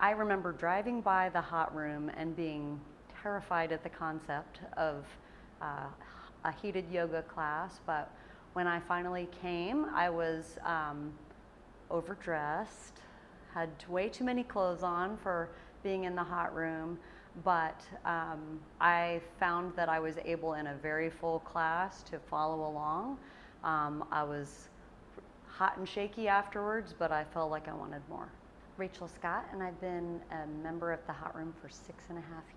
I remember driving by the hot room and being terrified at the concept of a heated yoga class, but when I finally came, I was overdressed, had way too many clothes on for being in the hot room, but I found that I was able in a very full class to follow along. I was hot and shaky afterwards, but I felt like I wanted more. Rachel Scott, and I've been a member of the Hot Room for 6.5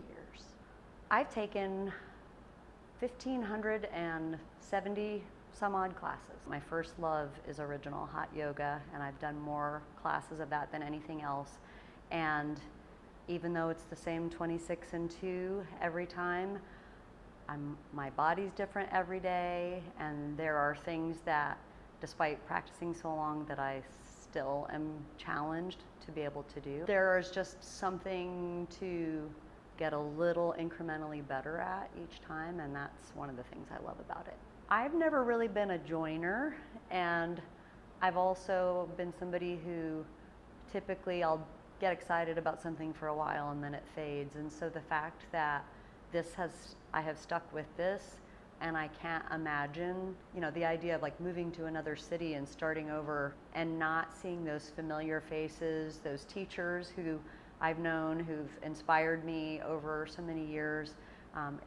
years. I've taken 1,570 some odd classes. My first love is original hot yoga, and I've done more classes of that than anything else. And even though it's the same 26 and 2 every time, my body's different every day, and there are things that, despite practicing so long, that I still am challenged to be able to do. There is just something to get a little incrementally better at each time, and that's one of the things I love about it. I've never really been a joiner, and I've also been somebody who typically I'll get excited about something for a while and then it fades. And so the fact that I have stuck with this, and I can't imagine, the idea of like moving to another city and starting over and not seeing those familiar faces, those teachers who I've known, who've inspired me over so many years.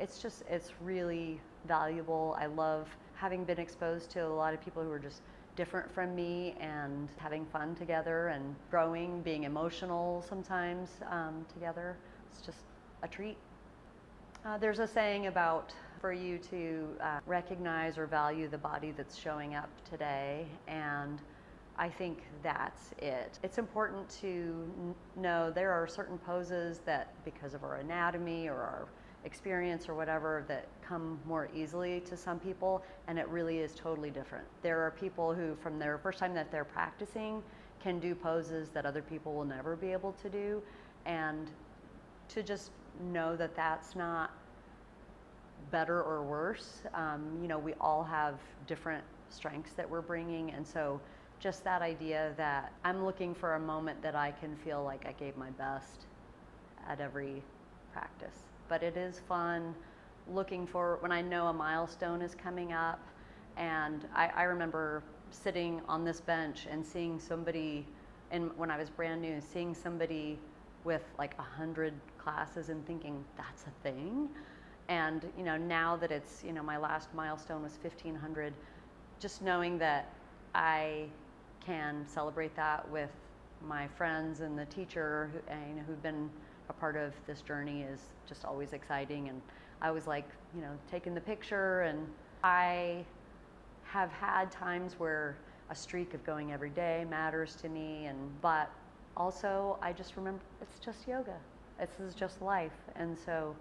It's really valuable. I love having been exposed to a lot of people who are just different from me and having fun together and growing, being emotional sometimes together. It's just a treat. There's a saying about for you to recognize or value the body that's showing up today, and I think that's it. It's important to know there are certain poses that, because of our anatomy or our experience or whatever, that come more easily to some people, and it really is totally different. There are people who, from their first time that they're practicing, can do poses that other people will never be able to do, and to just know that that's not better or worse. We all have different strengths that we're bringing, and so just that idea that I'm looking for a moment that I can feel like I gave my best at every practice. But it is fun looking for when I know a milestone is coming up, and I remember sitting on this bench and seeing somebody, and when I was brand new, seeing somebody with like 100 classes and thinking, that's a thing. And now that it's, my last milestone was 1,500, just knowing that I can celebrate that with my friends and the teacher who've been a part of this journey is just always exciting. And I was like, taking the picture, and I have had times where a streak of going every day matters to me, but also I just remember it's just yoga. This is just life. And so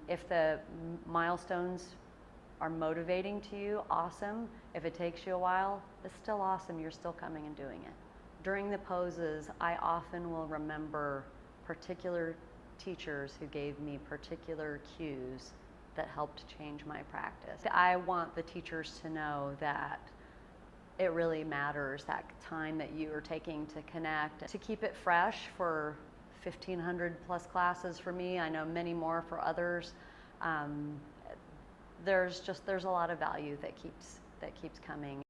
if the milestones are motivating to you, awesome. If it takes you a while, it's still awesome. You're still coming and doing it. During the poses, I often will remember particular teachers who gave me particular cues that helped change my practice. I want the teachers to know that it really matters, that time that you are taking to connect, to keep it fresh for 1,500 plus classes for me. I know many more for others. There's a lot of value that keeps coming.